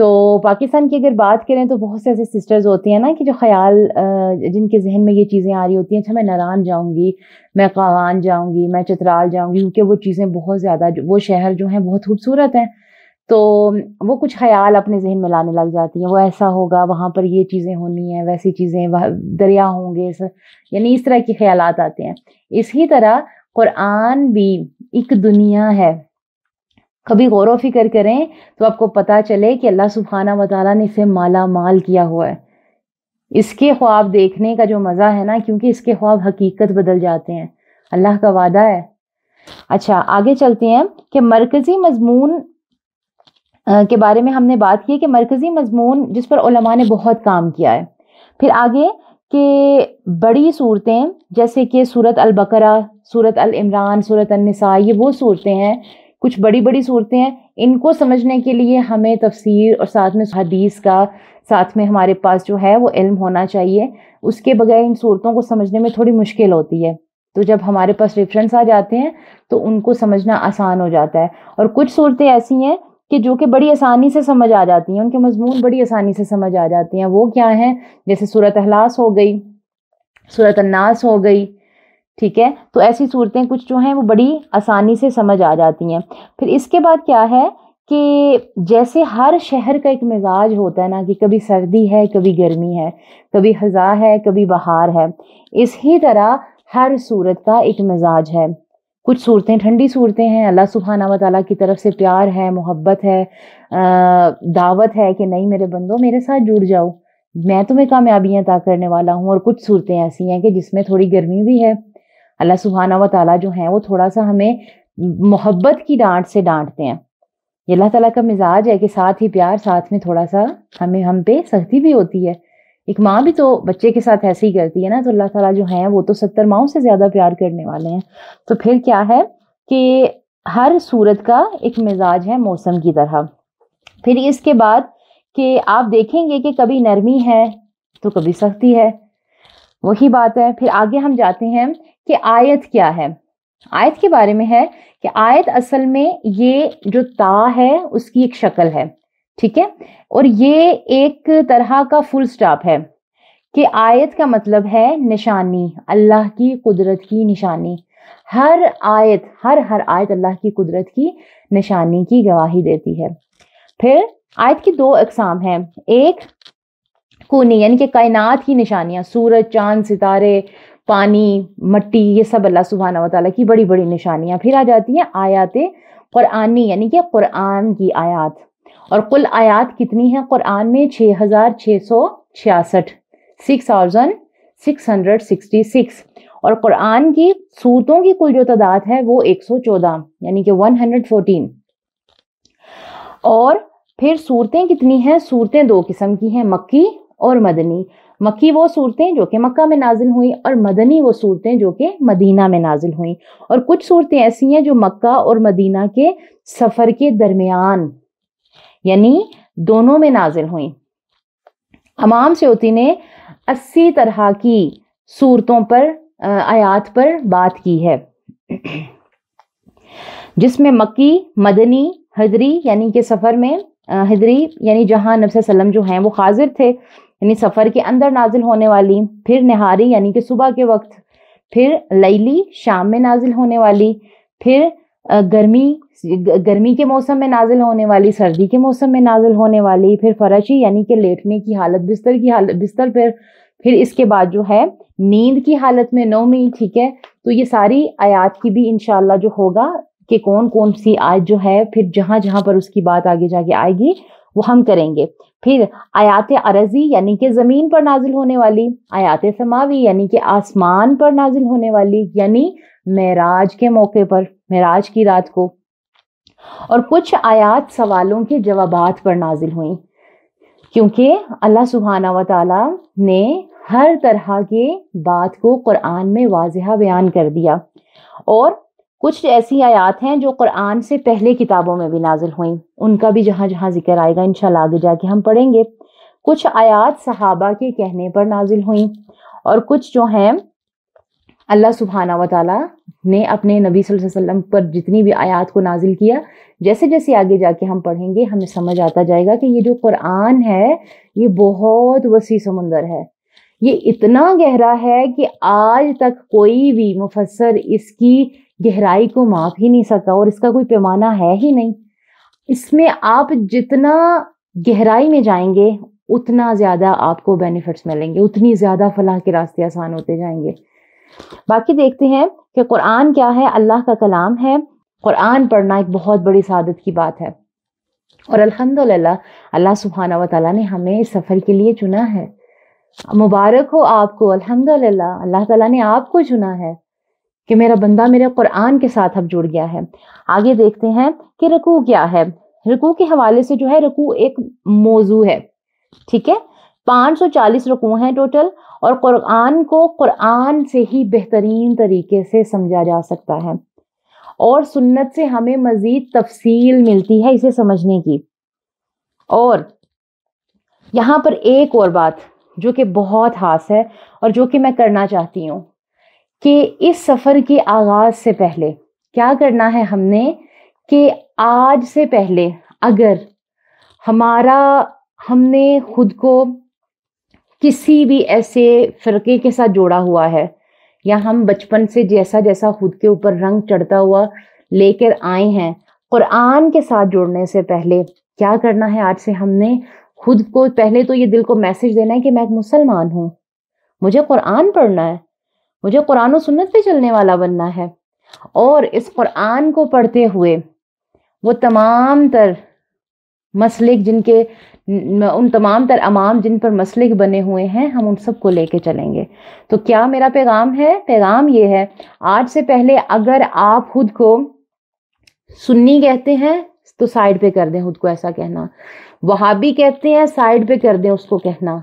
تو پاکستان کی اگر بات کریں تو بہت سے ایسے سسٹرز ہوتی ہیں نا کہ جو خیال جن کے ذہن میں یہ چیزیں آ رہی ہوتی ہیں، اچھا میں ناران جاؤں گی، میں قاغان جاؤں گی، میں چترال جاؤں گی، کیونکہ وہ چیزیں بہت زیادہ وہ شہر جو ہیں بہت خوبصورت ہیں، تو وہ کچھ خیال اپنے ذہن میں لانے لگ جاتی ہیں، وہ ایسا ہوگا، وہاں پر یہ چیزیں ہونی ہیں، ویسی چیزیں، دریا ہوں گے، یعنی اس طرح کے خیالات آتے ہیں۔ اسی طرح قرآن بھی ایک دنیا ہے، کبھی غور و فکر کریں تو آپ کو پتا چلے کہ اللہ سبحانہ و تعالیٰ نے اسے مالا مال کیا ہوا ہے۔ اس کے خواب دیکھنے کا جو مزہ ہے نا، کیونکہ اس کے خواب حقیقت بدل جاتے ہیں، اللہ کا وعدہ ہے۔ اچھا آگے چلتے ہیں کہ مرکزی مضمون کے بارے میں ہم نے بات کی کہ مرکزی مضمون جس پر علماء نے بہت کام کیا ہے۔ پھر آگے کہ بڑی صورتیں جیسے کہ سورۃ البقرہ، سورۃ العمران، سورۃ النساء، یہ وہ صورتیں ہیں، کچھ بڑی بڑی صورتیں ہیں، ان کو سمجھنے کے لیے ہمیں تفسیر اور ساتھ میں حدیث کا ساتھ میں ہمارے پاس جو ہے وہ علم ہونا چاہیے، اس کے بغیر ان صورتوں کو سمجھنے میں تھوڑی مشکل ہوتی ہے، تو جب ہمارے پاس ریفرنس آ جاتے ہیں تو ان کو سمجھنا آسان ہو جاتا ہے۔ اور کچھ صورتیں ایسی ہیں کہ جو کہ بڑی آسانی سے سمجھ آ جاتی ہیں، ان کے مضمون بڑی آسانی سے سمجھ آ جاتے ہیں، وہ کیا ہیں؟ جیسے سورۃ اخلاص ہو گئی، سورۃ الناس ہو گئی، ٹھیک ہے، تو ایسی صورتیں کچھ جو ہیں وہ بڑی آسانی سے سمجھ آ جاتی ہیں۔ پھر اس کے بعد کیا ہے کہ جیسے ہر شہر کا ایک مزاج ہوتا ہے نا، کہ کبھی سردی ہے، کبھی گرمی ہے، کبھی خزاں ہے، کبھی بہار ہے، اسی طرح ہر صورت کا ایک مزاج ہے۔ کچھ صورتیں ٹھنڈی صورتیں ہیں، اللہ سبحانہ و تعالیٰ کی طرف سے پیار ہے، محبت ہے، دعوت ہے کہ نہیں میرے بندو میرے ساتھ جڑ جاؤ، میں تمہیں کامیابیاں عطا کرنے والا ہوں۔ اور کچھ صورتیں ایسی ہیں کہ جس میں تھوڑی گرمی بھی ہے، اللہ سبحانہ و تعالیٰ جو ہیں وہ تھوڑا سا ہمیں محبت کی ڈانٹ سے ڈانٹتے ہیں، یہ اللہ تعالیٰ کا مزاج ہے کہ ساتھ ہی پیار، ساتھ میں تھوڑا سا ہم پہ سختی بھی ہوتی ہے۔ ایک ماں بھی تو بچے کے ساتھ ایسے ہی کرتی ہے نا، تو اللہ تعالیٰ جو ہیں وہ تو 70 ماؤں سے زیادہ پیار کرنے والے ہیں۔ تو پھر کیا ہے کہ ہر صورت کا ایک مزاج ہے موسم کی طرح۔ پھر اس کے بعد کہ آپ دیکھیں گے کہ کبھی نرمی ہے تو کبھی سختی ہے، وہی بات ہے۔ پھر آگے ہم جاتے ہیں کہ آیت کیا ہے۔ آیت کے بارے میں ہے کہ آیت اصل میں یہ جو تا ہے اس کی ایک شکل ہے، ٹھیک ہے، اور یہ ایک طرح کا فل سٹاپ ہے کہ آیت کا مطلب ہے نشانی، اللہ کی قدرت کی نشانی۔ ہر آیت ہر آیت اللہ کی قدرت کی نشانی کی گواہی دیتی ہے۔ پھر آیت کی 2 اقسام ہیں، ایک کونی یعنی کہ کائنات کی نشانیاں، سورج، چاند، ستارے، پانی، مٹی، یہ سب اللہ سبحانہ و تعالیٰ کی بڑی بڑی نشانیاں۔ پھر آ جاتی ہیں آیات قرآنی یعنی کہ قرآن کی آیات، اور کل آیات کتنی ہیں قرآن میں؟ 6666، 6666، اور قرآن کی سورتوں کی کل جو تعداد ہے وہ 114 یعنی کہ 114۔ اور پھر صورتیں کتنی ہیں؟ صورتیں 2 قسم کی ہیں، مکی اور مدنی۔ مکی وہ صورتیں جو کہ مکہ میں نازل ہوئیں، اور مدنی وہ صورتیں جو کہ مدینہ میں نازل ہوئیں۔ اور کچھ صورتیں ایسی ہیں جو مکہ اور مدینہ کے سفر کے درمیان یعنی دونوں میں نازل ہوئیں۔ امام سیوطی نے 80 طرح کی صورتوں پر آیات پر بات کی ہے، جس میں مکی، مدنی، ہجری یعنی کہ سفر میں، ہجری یعنی جہاں نبی صلی اللہ علیہ وسلم جو ہیں وہ حاضر تھے یعنی سفر کے اندر نازل ہونے والی، پھر نہاری یعنی کہ صبح کے وقت، پھر لیلی شام میں نازل ہونے والی، پھر گرمی کے موسم میں نازل ہونے والی، سردی کے موسم میں نازل ہونے والی، پھر فرشی یعنی کہ لیٹنے کی حالت، بستر پھر اس کے بعد جو ہے نیند کی حالت میں، نومی، ٹھیک ہے۔ تو یہ ساری آیات کی بھی انشاءاللہ جو ہوگا کہ کون سی آیت جو ہے پھر جہاں پر اس کی بات آگے جا کے آئے گی وہ ہم کریں گے۔ پھر آیات عرضی یعنی کہ زمین پر نازل ہونے والی، آیات سماوی یعنی کہ آسمان پر نازل ہونے والی، یعنی معراج کے موقع پر، معراج کی رات کو، اور کچھ آیات سوالوں کے جوابات پر نازل ہوئیں، کیونکہ اللہ سبحانہ و تعالی نے ہر طرح کے بات کو قرآن میں واضح بیان کر دیا۔ اور کچھ ایسی آیات ہیں جو قرآن سے پہلے کتابوں میں بھی نازل ہوئیں، ان کا بھی جہاں ذکر آئے گا انشاءاللہ آگے جا کے ہم پڑھیں گے۔ کچھ آیات صحابہ کے کہنے پر نازل ہوئیں، اور کچھ جو ہیں اللہ سبحانہ و تعالیٰ نے اپنے نبی صلی اللہ علیہ وسلم پر جتنی بھی آیات کو نازل کیا، جیسے جیسے آگے جا کے ہم پڑھیں گے ہمیں سمجھ آتا جائے گا کہ یہ جو قرآن ہے یہ بہت وسیع سمندر ہے، یہ اتنا گہرا ہے کہ آج تک کوئی بھی مفسر اس کی گہرائی کو ماپ ہی نہیں سکا، اور اس کا کوئی پیمانہ ہے ہی نہیں۔ اس میں آپ جتنا گہرائی میں جائیں گے اتنا زیادہ آپ کو بینیفٹس ملیں گے، اتنی زیادہ فلاح کے راستے آسان ہوتے جائیں گے۔ باقی دیکھتے ہیں کہ قرآن کیا ہے، اللہ کا کلام ہے۔ قرآن پڑھنا ایک بہت بڑی سعادت کی بات ہے، اور الحمدللہ اللہ سبحانہ و تعالیٰ نے ہمیں اس سفر کے لیے چنا ہے۔ مبارک ہو آپ کو، الحمدللہ اللہ تعالیٰ نے آپ کو چنا ہے کہ میرا بندہ میرے قرآن کے ساتھ اب جڑ گیا ہے۔ آگے دیکھتے ہیں کہ رکوع کیا ہے۔ رکوع کے حوالے سے جو ہے، رکوع ایک موضوع ہے، ٹھیک ہے، 540 رکوع ہیں ٹوٹل، اور قرآن کو قرآن سے ہی بہترین طریقے سے سمجھا جا سکتا ہے، اور سنت سے ہمیں مزید تفصیل ملتی ہے اسے سمجھنے کی۔ اور یہاں پر ایک اور بات جو کہ بہت خاص ہے اور جو کہ میں کرنا چاہتی ہوں کہ اس سفر کے آغاز سے پہلے کیا کرنا ہے ہم نے، کہ آج سے پہلے اگر ہم نے خود کو کسی بھی ایسے فرقے کے ساتھ جوڑا ہوا ہے، یا ہم بچپن سے جیسا جیسا خود کے اوپر رنگ چڑھتا ہوا لے کر آئے ہیں، قرآن کے ساتھ جوڑنے سے پہلے کیا کرنا ہے، آج سے ہم نے خود کو پہلے تو یہ دل کو میسج دینا ہے کہ میں ایک مسلمان ہوں، مجھے قرآن پڑھنا ہے، مجھے قرآن و سنت پہ چلنے والا بننا ہے، اور اس قرآن کو پڑھتے ہوئے وہ تمام تر مسلک ان تمام تر امام جن پر مسلک بنے ہوئے ہیں، ہم ان سب کو لے کے چلیں گے۔ تو کیا میرا پیغام ہے؟ پیغام یہ ہے، آج سے پہلے اگر آپ خود کو سنی کہتے ہیں تو سائیڈ پہ کر دیں خود کو ایسا کہنا، وہابی کہتے ہیں سائیڈ پہ کر دیں اس کو کہنا،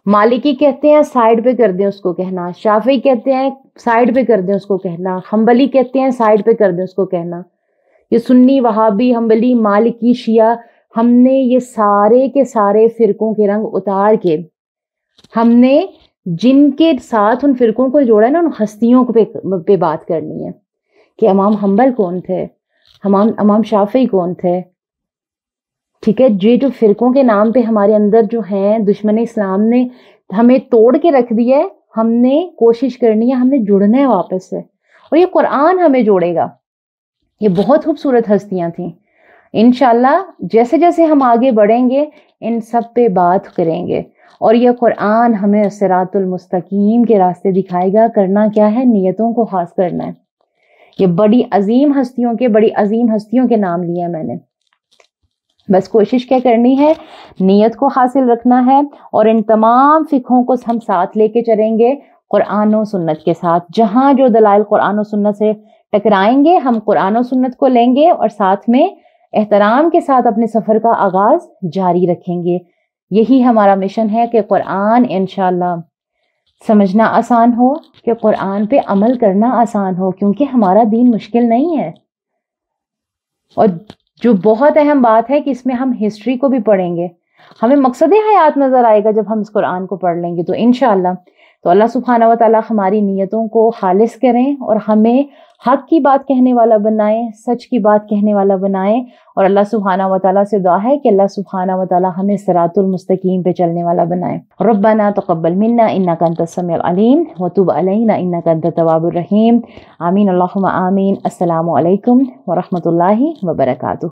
مالکی کہتے ہیں سائیڈ پہ کر دیں اس کو کہنا، شافعی کہتے ہیں سائیڈ پہ کر دیں اس کو کہنا، حنبلی کہتے ہیں سائیڈ پہ کر دیں اس کو کہنا۔ یہ سنی، وہابی، حنبلی، مالکی، شیعہ، ہم نے یہ سارے کے سارے فرقوں کے رنگ اتار کے ہم نے جن کے ساتھ ان فرقوں کو جوڑا ہے نا، ان ہستیوں پہ بات کرنی ہے کہ امام حنبل کون تھے، امام شافعی کون تھے، ٹھیک ہے، جو فرقوں کے نام پہ ہمارے اندر جو ہیں دشمن اسلام نے ہمیں توڑ کے رکھ دیا ہے، ہم نے کوشش کرنی ہے، ہم نے جڑنا ہے واپس سے، اور یہ قرآن ہمیں جوڑے گا۔ یہ بہت خوبصورت ہستیاں تھیں، انشاءاللہ جیسے جیسے ہم آگے بڑھیں گے ان سب پہ بات کریں گے، اور یہ قرآن ہمیں صراط المستقیم کے راستے دکھائے گا۔ کرنا کیا ہے؟ نیتوں کو خاص کرنا ہے۔ یہ بڑی عظیم ہستیوں کے نام لیے میں نے، بس کوشش کیا کرنی ہے؟ نیت کو حاصل رکھنا ہے، اور ان تمام فقہوں کو ہم ساتھ لے کے چلیں گے قرآن و سنت کے ساتھ۔ جہاں جو دلائل قرآن و سنت سے ٹکرائیں گے ہم قرآن و سنت کو لیں گے، اور ساتھ میں احترام کے ساتھ اپنے سفر کا آغاز جاری رکھیں گے۔ یہی ہمارا مشن ہے کہ قرآن انشاءاللہ سمجھنا آسان ہو، کہ قرآن پہ عمل کرنا آسان ہو، کیونکہ ہمارا دین مشکل نہیں ہے۔ اور جو بہت اہم بات ہے کہ اس میں ہم ہسٹری کو بھی پڑھیں گے، ہمیں مقصد حیات نظر آئے گا جب ہم اس قرآن کو پڑھ لیں گے، تو انشاءاللہ تو اللہ سبحانہ و تعالیٰ ہماری نیتوں کو خالص کریں، اور ہمیں حق کی بات کہنے والا بنائیں، سچ کی بات کہنے والا بنائیں، اور اللہ سبحانہ و تعالیٰ سے دعا ہے کہ اللہ سبحانہ و تعالیٰ ہمیں صراط المستقیم پہ چلنے والا بنائیں۔ ربنا تقبل منا انک انت السمیع العلیم وتب علینا انک انت التواب الرحیم۔ آمین اللہم آمین۔ السلام علیکم ورحمۃ اللہ وبرکاتہ۔